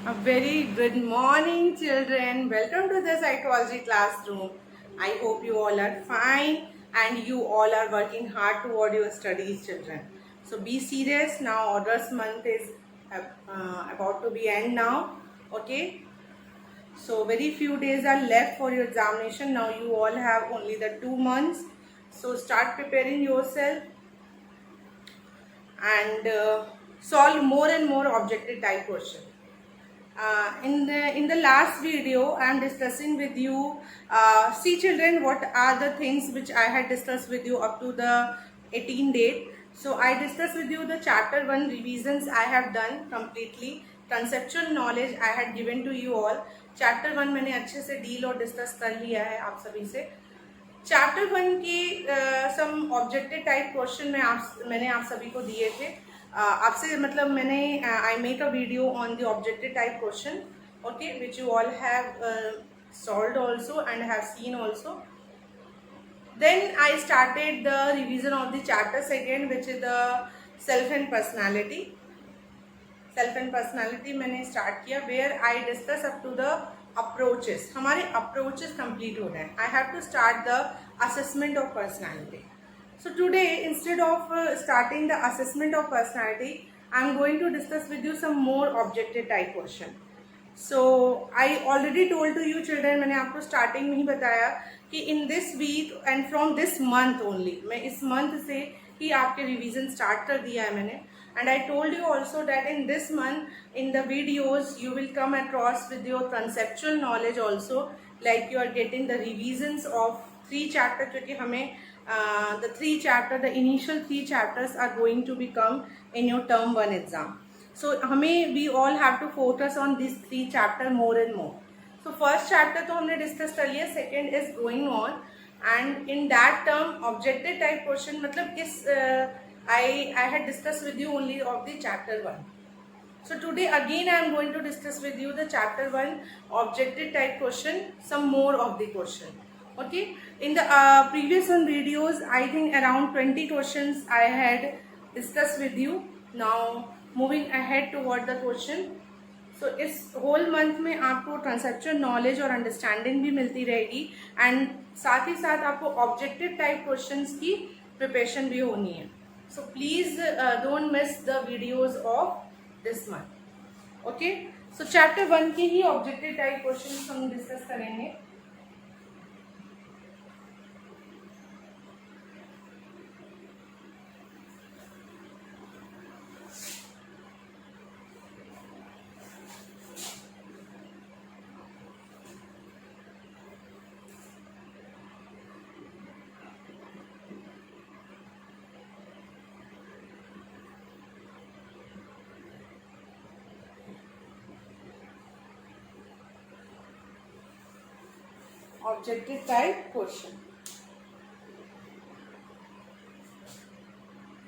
A very good morning, children. Welcome to the psychology classroom. I hope you all are fine and you all are working hard toward your studies, children. So be serious now. August month is about to be end now. Okay. So very few days are left for your examination. Now you all have only the 2 months. So start preparing yourself and solve more and more objective type questions. In the last video I am discussing with you, see children, what are the things which I had discussed with you up to the 18 date. So I discussed with you the chapter 1 revisions I have done completely. Conceptual knowledge I had given to you all. Chapter 1 मैंने अच्छे से deal और discuss कर लिया है आप सभी से. चैप्टर 1 की सम ऑब्जेक्टिव टाइप क्वेश्चन मैंने आप सभी को दिए थे. आपसे मतलब मैंने I make a video on the objective type question, okay, which you all have solved also and have seen also. Then I started the revision of the chapter 2, which is the self and personality. Self and personality मैंने start किया, where I discuss up to the approaches. हमारे approaches complete हो गए. I have to start the assessment of personality. So today, instead of starting the assessment of personality, I am going to discuss with you some more objective type question. So I already told to you children, मैंने आपको starting में ही बताया कि in this week and from this month only, मैं इस month से ही आपके revision start कर दिया है मैंने. And I told you also that in this month, in the videos, you will come across with your conceptual knowledge also, like you are getting the revisions of 3 chapters, क्योंकि हमें the 3 chapters, the initial 3 chapters are going to become in your term 1 exam. So हमें we all have to focus on these 3 chapters more and more. So first chapter तो हमने discuss कर लिया, second is going on, and in that term objective type question मतलब किस I had discussed with you only of the chapter 1. So today again I am going to discuss with you the chapter 1 objective type question, some more of the question. Okay, in the previous one videos I think around 20 questions I had discussed with you. Now moving ahead toward the question. So इस whole month में आपको conceptual knowledge और understanding भी मिलती रहेगी, and साथ ही साथ आपको objective type questions की preparation भी होनी है. So please don't miss the videos of this month. Okay, so chapter 1 की ही objective type questions हम discuss करेंगे. Objective type question.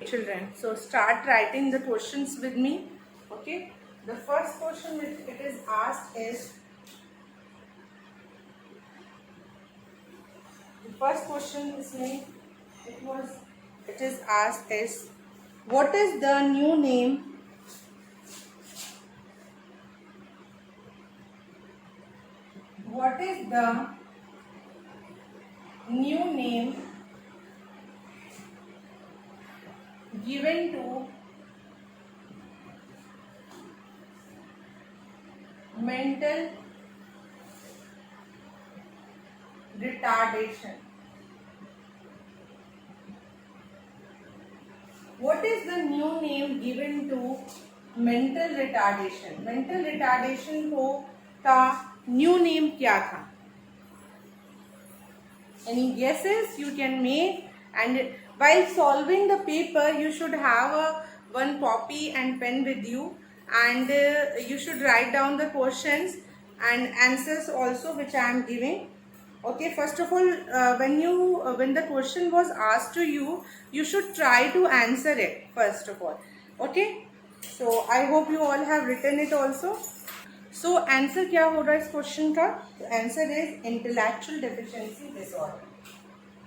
Children, so start writing the questions with me. Okay, the first question which it is asked is, the first question is made, it is asked is, what is the new name given to mental retardation? What is the new name given to mental retardation? Mental retardation का new name क्या था? Any guesses you can make? And while solving the paper, you should have one copy and pen with you, and you should write down the questions and answers also which I am giving. Okay, first of all, when the question was asked to you, you should try to answer it first of all. Okay, so I hope you all have written it also. So answer क्या होगा इस question का? Answer is intellectual deficiency disorder.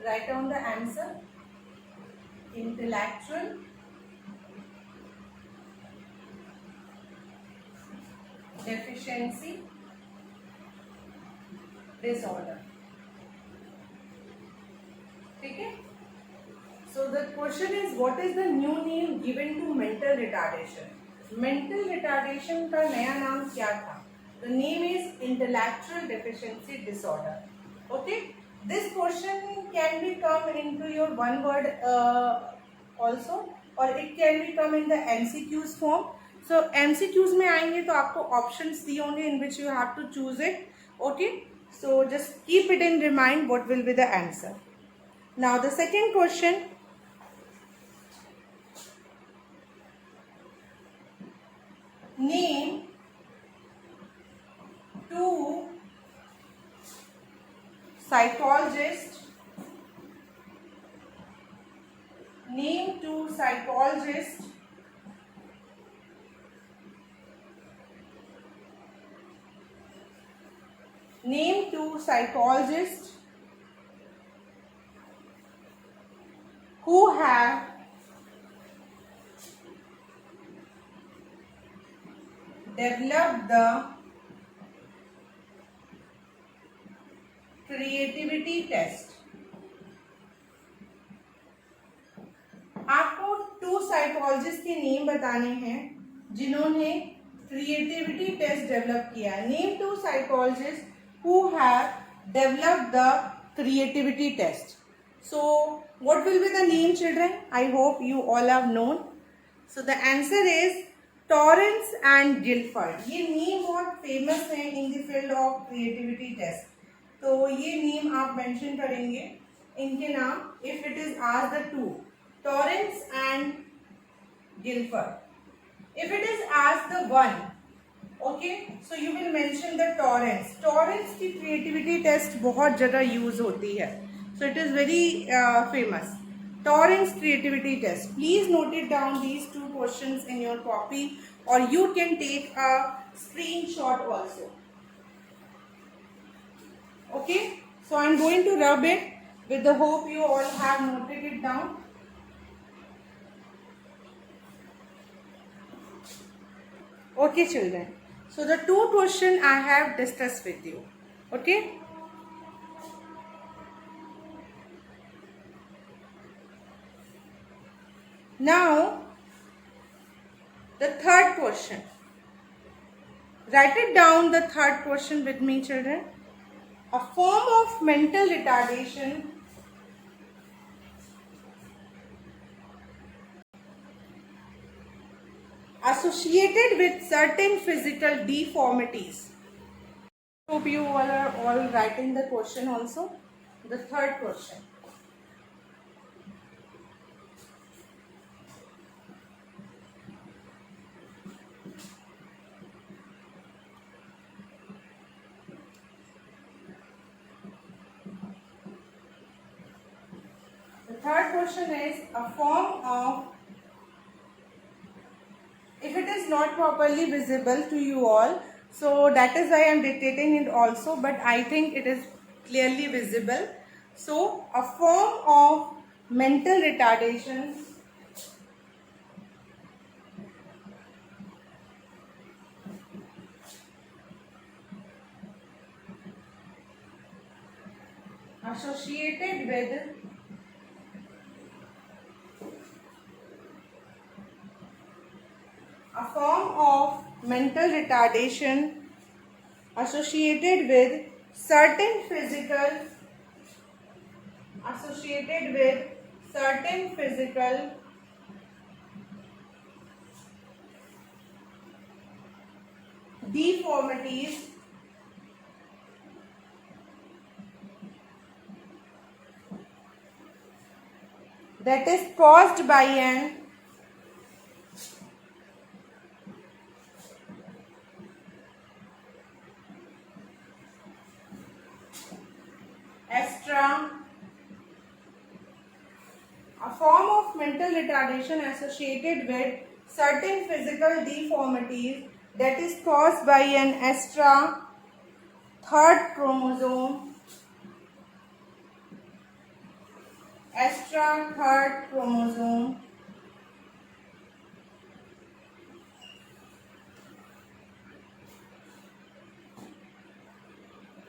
Write down the answer. Intellectual deficiency disorder. ठीक है. So the question is, what is the new name given to mental retardation? Mental retardation का नया नाम क्या था? The name is intellectual deficiency disorder. Okay. This question can be come into your one word also, or it can be come in the MCQs form. So MCQs में आएंगे तो आपको options दिए होंगे in which you have to choose it. Okay. So just keep it in mind what will be the answer. Now the second question. Name two psychologists. Name two psychologists Name two psychologists who have developed the creativity test. आपको two psychologist के name बताने हैं जिन्होंने creativity test develop किया. Name two psychologist who have developed the creativity test. So what will be the name, children? I hope you all have known. So the answer is Torrance and Guilford. ये name बहुत famous है in the field of creativity test. तो ये name आप mention करेंगे इनके नाम if it is asked the two, Torrance and Guilford. If it is asked the one, okay, so you will mention the Torrance. Torrance की creativity test बहुत ज़्यादा use होती है, so it is very famous. Torrance creativity test. Please note it down these two questions in your copy, or you can take a screenshot also. Okay, so I am going to rub it with the hope you all have noted it down. Okay, children. So the two questions I have discussed with you. Okay. Now the third question. Write it down, the third question with me, children. A form of mental retardation associated with certain physical deformities. Hope you all are all writing the question also. The third question. The third question is a form of, if it is not properly visible to you all, so that is why I am dictating it also, but I think it is clearly visible. So a form of mental retardation associated with a form of mental retardation associated with certain physical deformities that is caused by an a form of mental retardation associated with certain physical deformities that is caused by an extra third chromosome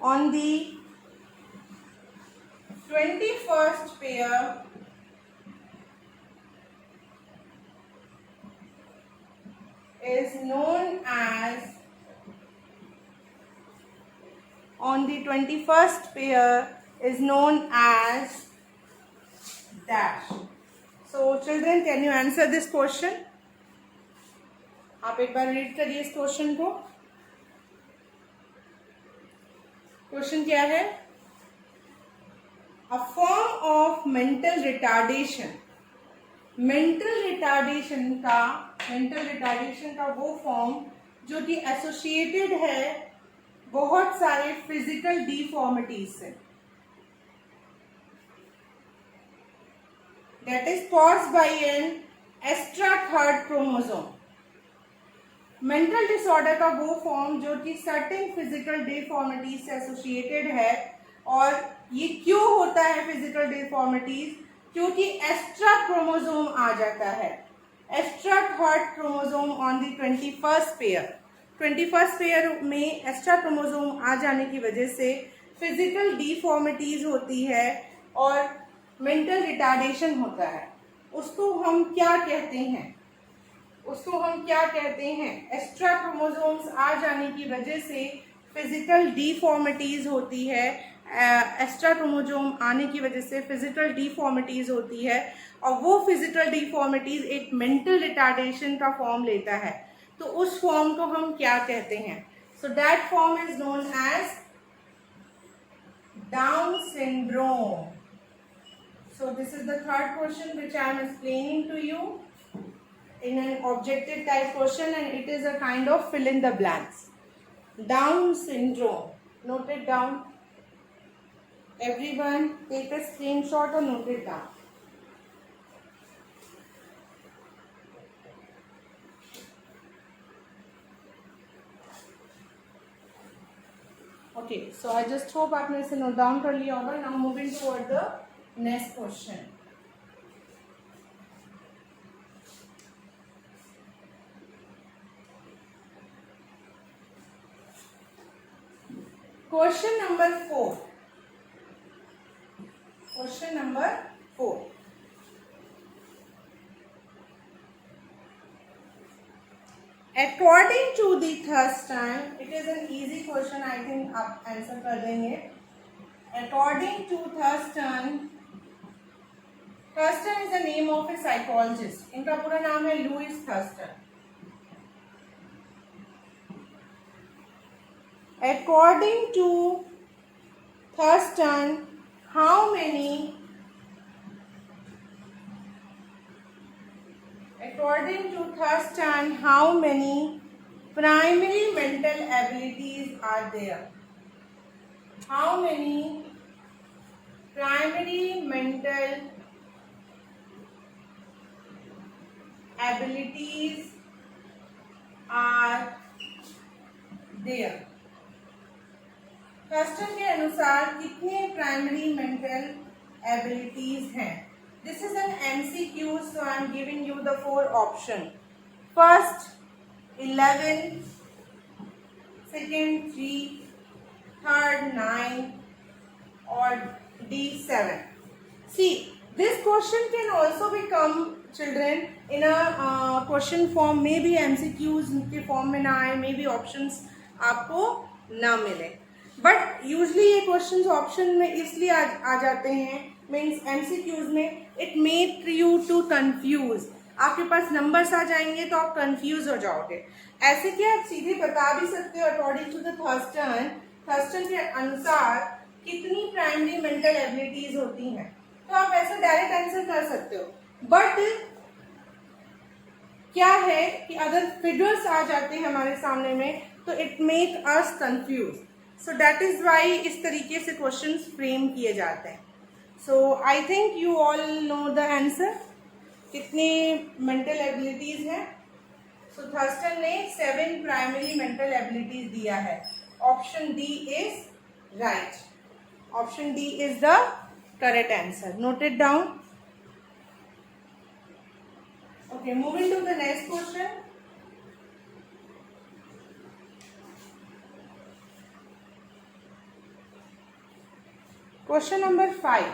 on the 21st pair is known as, on the 21st pair is known as dash. So children, can you answer this question? आप एक बार read करिए इस question को. Question क्या है? A form of mental retardation. Mental retardation का वो form जो कि एसोसिएटेड है बहुत सारे फिजिकल डिफॉर्मिटीज से. That is caused by an extra third chromosome. Mental disorder का वो फॉर्म जो कि सर्टेन फिजिकल डिफॉर्मिटीज से एसोसिएटेड है. और ये क्यों होता है फिजिकल डिफॉर्मिटीज? क्योंकि एक्स्ट्रा क्रोमोसोम आ जाता है, extra third chromosome on the 21st pair. 21st pair में एक्स्ट्रा क्रोमोसोम आ जाने की वजह से फिजिकल डिफॉर्मिटीज होती है और मेंटल रिटार्डेशन होता है. उसको हम क्या कहते हैं? एक्स्ट्रा क्रोमोसोम्स आ जाने की वजह से फिजिकल डिफॉर्मिटीज होती है. एक्स्ट्रा क्रोमोसोम आने की वजह से फिजिकल डिफॉर्मिटीज होती है और वो फिजिकल डिफॉर्मिटीज एक मेंटल रिटार्डेशन का फॉर्म लेता है. तो उस फॉर्म को हम क्या कहते हैं? So that form is known as Down syndrome. So this is the third question which I am explaining to you in an objective type question, and it is a kind of fill in the blanks. Down syndrome. Note it down. Everyone take a screenshot or note it down. Okay, so I just hope आपने इसे note down कर लिया होगा. Now moving toward the next question. Question number 4. Question number 4. According to the Thurston, it is an easy question. I think आप answer कर देंगे. According to Thurston, Thurston is the name of a psychologist. इनका पूरा नाम है Louis Thurstone. According to Thurston, how many primary mental abilities are there? How many primary mental abilities are there? Thurston के अनुसार कितने primary mental abilities हैं? This is an MCQ, so I am giving you the 4 option. First 11, second 3, third 9 और D7. See, this question can also become, children, in a question form. मे भी MCQs के form में ना आए, मे भी options आपको ना मिले. बट यूजली ये क्वेश्चन ऑप्शन में इसलिए आ जाते हैं, मीन्स MCQs में. It make you to confuse. आपके पास नंबर्स आ जाएंगे तो आप कंफ्यूज हो जाओगे. ऐसे कि आप सीधे बता भी सकते हो अकॉर्डिंग टू द थर्स्टन के अनुसार कितनी प्राइमरी मेंटल एबिलिटीज होती हैं, तो आप ऐसे डायरेक्ट आंसर कर सकते हो. बट क्या है कि अगर फिगर्स आ जाते हैं हमारे सामने में तो it make us confuse. So that is why इस तरीके से क्वेश्चंस फ्रेम किए जाते हैं. So I think you all know the answer. कितने मेंटल एबिलिटीज हैं? सो थर्स्टन ने 7 प्राइमरी मेंटल एबिलिटीज दिया है. Option D is right. Option D is the correct answer. Note it down. Okay, moving to the next question. Question number 5.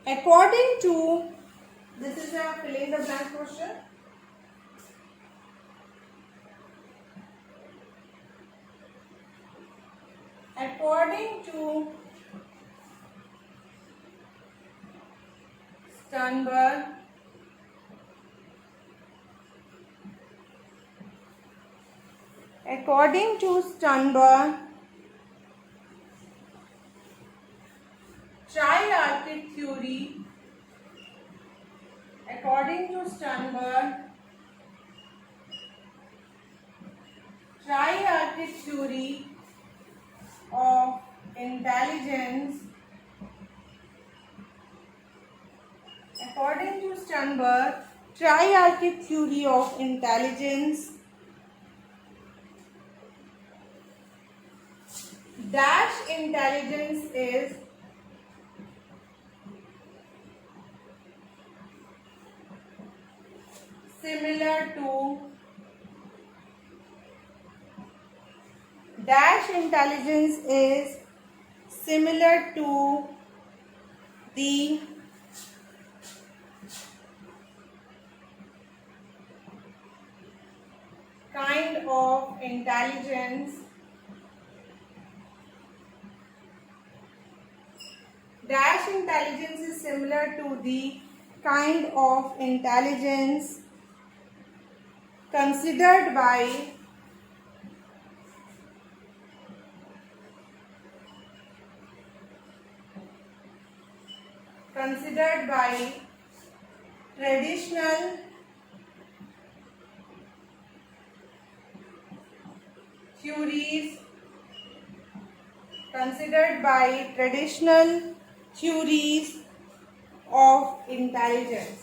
According to, this is a fill in the blank question. According to Sternberg, triarchic theory, according to Sternberg, triarchic theory of intelligence, according to Sternberg, triarchic theory of intelligence dash intelligence is similar to dash intelligence is similar to the kind of intelligence dash intelligence is similar to the kind of intelligence considered by traditional theories of intelligence.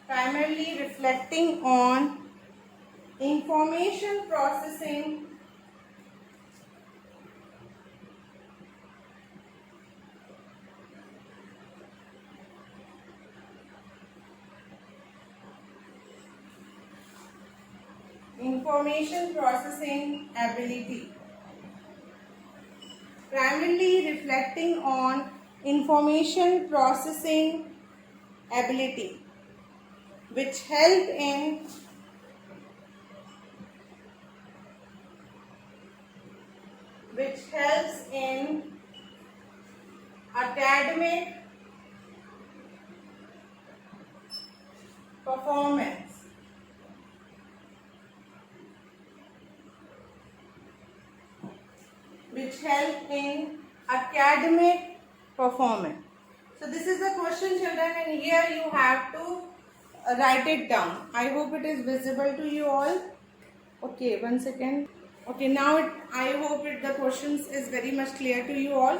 Primarily reflecting on information processing ability. Primarily reflecting on information processing ability, which help in academic performance. So this is the question, children, and here you have to write it down. I hope it is visible to you all. Okay, 1 second. Okay, now I hope the questions is very much clear to you all.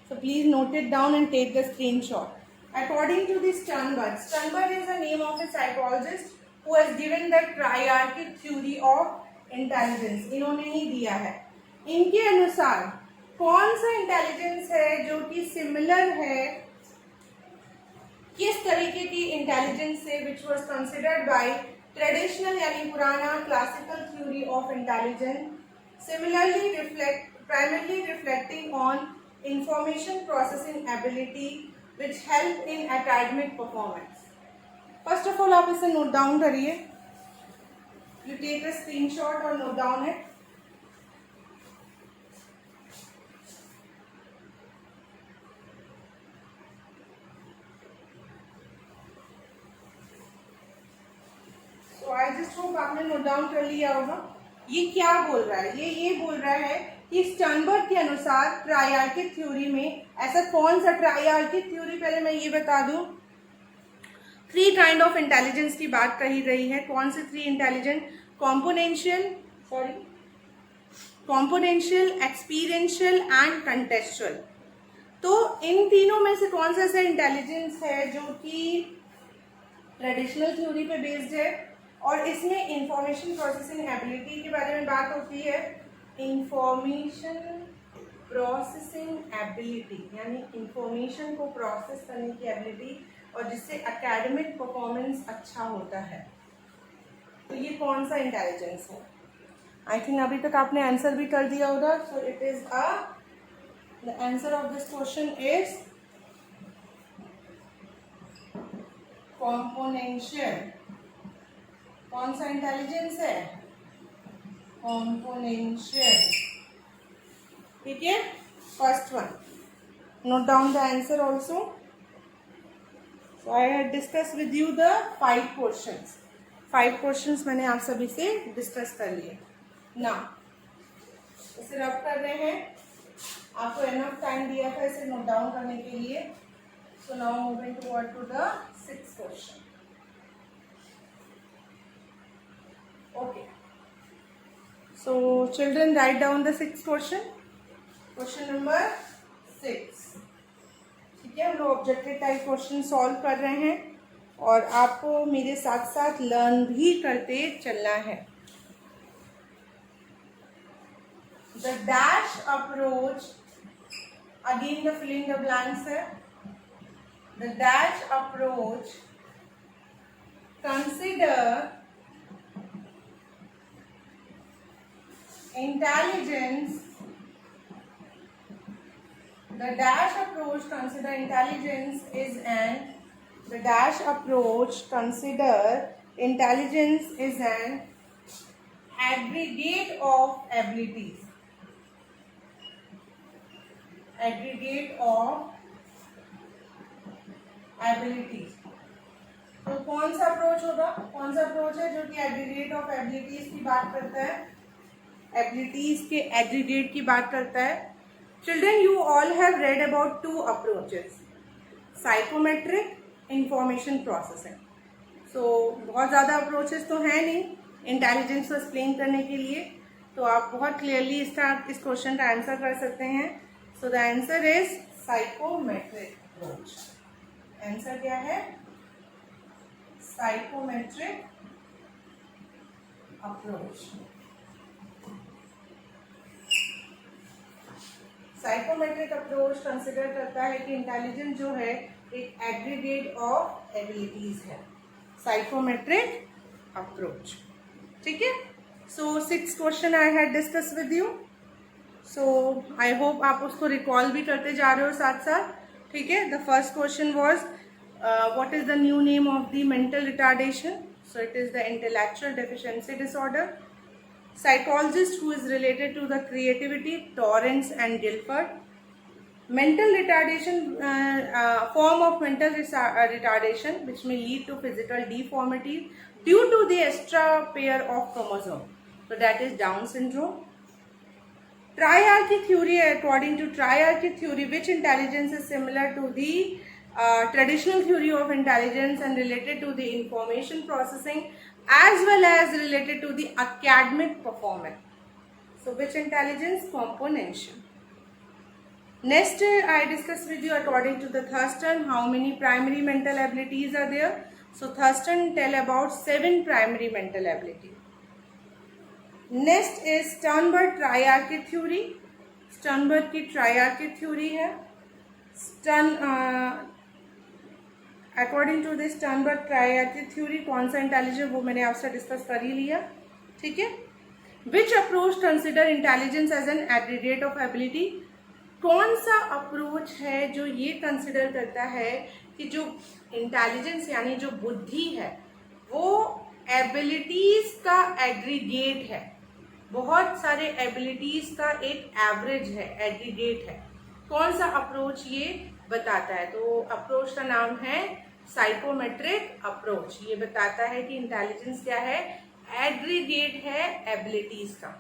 So please note it down and take the screenshot. According to the Sternberg is the name of a psychologist who has given the triarchic theory of intelligence. इन्होंने ही दिया है. इनके अनुसार कौन सा intelligence है जो कि सिमिलर है किस तरीके की इंटेलिजेंस से, which was considered bye traditional यानी पुराना classical theory of intelligence, similarly primarily reflecting on information processing ability which help in academic performance. First of all, आप इसे नोट डाउन करिए. You take a screenshot or note down it. So I just hope आपने note down कर लिया होगा. ये क्या बोल रहा है? ये बोल रहा है कि स्टर्नबर्ग के अनुसार ट्राइआर्किक थ्योरी में ऐसा कौन सा ट्राइआर्किक थ्योरी, पहले मैं ये बता दूं, 3 काइंड ऑफ इंटेलिजेंस की बात कही रही है. कौन से 3 intelligence? Componential, componential, experiential and contextual. तो इन तीनों में से कौन सा ऐसा इंटेलिजेंस है जो कि ट्रेडिशनल थ्योरी पे बेस्ड है और इसमें इंफॉर्मेशन प्रोसेसिंग एबिलिटी के बारे में बात होती है। इंफॉर्मेशन प्रोसेसिंग एबिलिटी यानी इंफॉर्मेशन को प्रोसेस करने की एबिलिटी और जिससे एकेडमिक परफॉर्मेंस अच्छा होता है। तो ये कौन सा इंटेलिजेंस है? आई थिंक अभी तक आपने आंसर भी कर दिया होगा। So it is the answer of this question is componential. कौन सा इंटेलिजेंस है? कॉम्पोनेंशियल। ठीक है, first one. Note down the answer also. So I had discuss with you the 5 questions. 5 questions मैंने आप सभी से डिस्कस कर लिए। ना इसे रब कर रहे हैं, आपको एनफ टाइम दिया था इसे नोट डाउन करने के लिए। So now moving toward to the 6th question. Okay, so children write down the 6th question. Question number 6। ठीक है, हम लोग ऑब्जेक्टिव टाइप क्वेश्चन सॉल्व कर रहे हैं और आपको मेरे साथ साथ लर्न भी करते चलना है। The dash approach, again the filling the blanks है। The dash approach consider intelligence. The dash approach consider intelligence is an the dash approach consider intelligence is an aggregate of abilities. Aggregate of abilities. तो कौन सा approach होगा? कौन सा approach है जो कि एग्रीगेट ऑफ एबिलिटीज की बात करता है? एबिलिटीज के एग्रीगेट की बात करता है। Children, you all have read about 2 approaches, psychometric, information processing. So बहुत ज़्यादा अप्रोचेस तो हैं नहीं इंटेलिजेंस को एक्सप्लेन करने के लिए, तो आप बहुत क्लियरली इस क्वेश्चन का आंसर कर सकते हैं। So the answer is psychometric approach. Answer क्या है? Psychometric approach. Psychometric approach consider करता है कि इंटेलिजेंस जो है एक एग्रीगेट ऑफ एबिलिटीज है। Psychometric approach. ठीक है, so 6th question I had discuss with you. So I hope आप उसको रिकॉल भी करते जा रहे हो साथ साथ। ठीक है, the first question was what is the new name of the mental retardation? So it is the intellectual deficiency disorder. Psychologist who is related to the creativity, Torrance and Guilford. Mental retardation, form of mental retardation which may lead to physical deformity due to the extra pair of chromosome. So that is Down syndrome. Triarchy theory, according to triarchy theory, which intelligence is similar to the traditional theory of intelligence and related to the information processing as well as related to the academic performance. So which intelligence? Componential. Next, I discuss with you according to the Thurston how many primary mental abilities are there. So Thurston tell about 7 primary mental abilities. Next is Sternberg triarchy theory. Sternberg की triarchy theory है। According to this Sternberg triarchy theory कौन सा intelligence, वो मैंने आपसे discuss कर ही लिया। ठीक है, which approach consider intelligence as an aggregate of ability? कौन सा अप्रोच है जो ये कंसिडर करता है कि जो इंटेलिजेंस यानी जो बुद्धि है वो एबिलिटीज का एग्रीगेट है, बहुत सारे एबिलिटीज का एक एवरेज है, एग्रीगेट है। कौन सा अप्रोच ये बताता है? तो अप्रोच का नाम है साइकोमेट्रिक अप्रोच। ये बताता है कि इंटेलिजेंस क्या है? एग्रीगेट है एबिलिटीज का।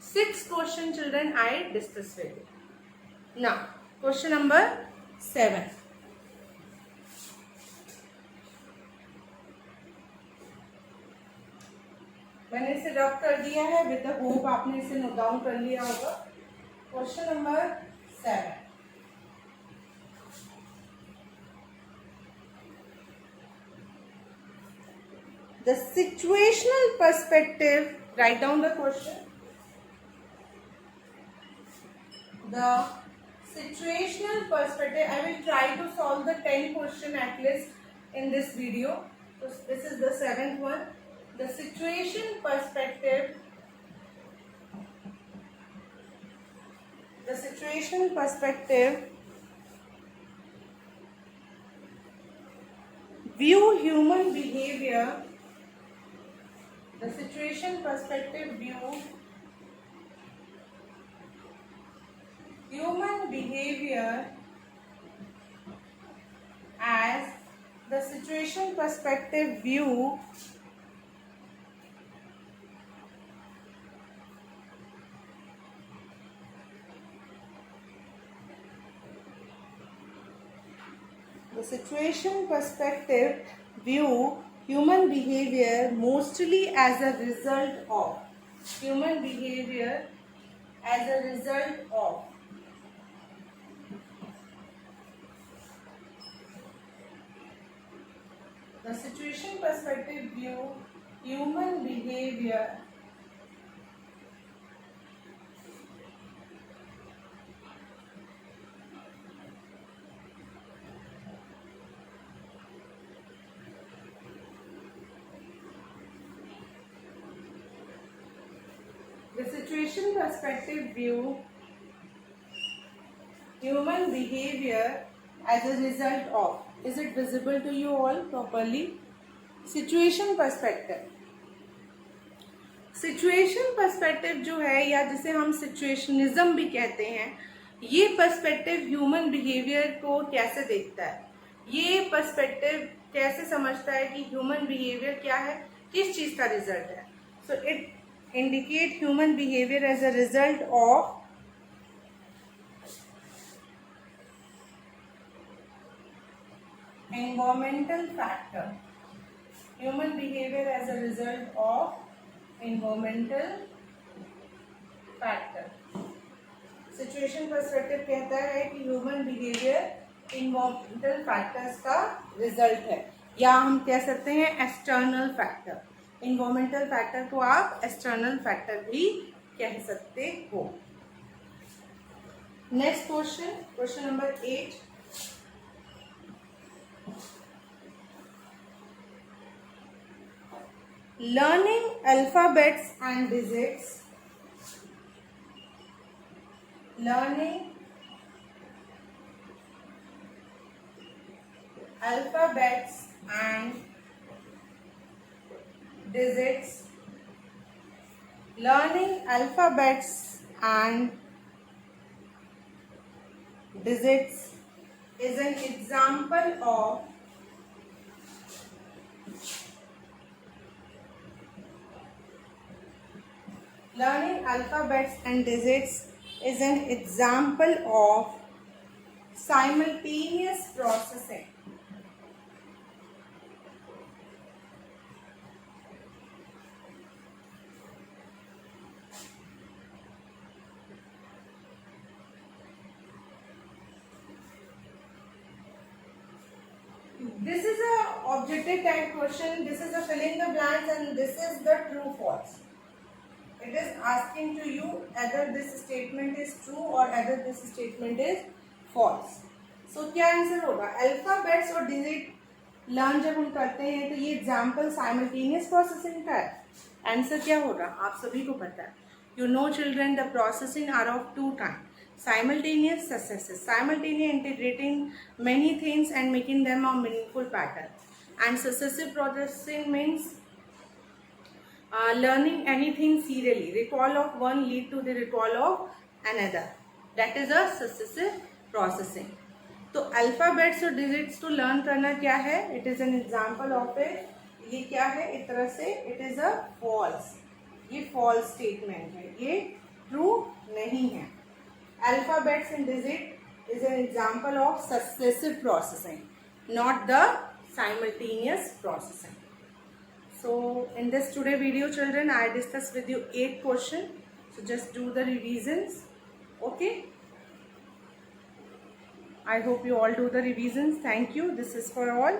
6 question children I discuss with you. Now question number 7। मैंने इसे रब कर दिया है विद द होप आपने इसे नोट डाउन कर लिया होगा। Question number 7, the situational perspective, write down the question. The situational perspective, I will try to solve the 10 question at least in this video. So this is the 7th one. The situation perspective, the situation perspective view human behavior, the situation perspective view human behavior as the situation perspective view the situation perspective view human behavior mostly as a result of human behavior as a result of the situation perspective view human behavior the situation perspective view human behavior as a result of. Is it visible to you all properly? Situation perspective, situation perspective जो है या जिसे हम सिचुएशनिज्म भी कहते हैं, ये perspective human behaviour को कैसे देखता है, ये पर्सपेक्टिव कैसे समझता है कि ह्यूमन बिहेवियर क्या है, किस चीज का रिजल्ट है. So it indicate human behaviour as a result of environmental factor. Human behavior as a result of environmental factor. Situation perspective कहता है कि ह्यूमन बिहेवियर environmental factors का रिजल्ट है, या हम कह सकते हैं एक्सटर्नल फैक्टर. environmental फैक्टर को आप एक्सटर्नल फैक्टर भी कह सकते हो. Next question, question number 8. Learning alphabets and digits. Learning alphabets and digits. Learning alphabets and digits is an example of learning alphabets and digits is an example of simultaneous processing. This is a objective type question. This is a fill in the blanks and this is the true false. It is asking to you whether this statement is true or whether this statement is false. So क्या answer होगा? Alphabets और digit learn जब हम करते हैं तो ये example simultaneous processing का है. आंसर क्या होगा? आप सभी को पता है. You know children, the processing are of two kinds. Simultaneous successes, simultaneous integrating many things and making them a meaningful pattern. And successive processing means learning anything serially. Recall of one lead to the recall of another. That is a successive processing. तो alphabets और digits को learn करना क्या है? It is an example of A. ये क्या है? एक तरह से इट इज अ फॉल्स. ये फॉल्स स्टेटमेंट है, ये ट्रू नहीं है. Alphabets and digit is an example of successive processing, not the simultaneous processing. So in this today video children, I discuss with you 8 questions. So just do the revisions. Okay. I hope you all do the revisions. Thank you. This is for all.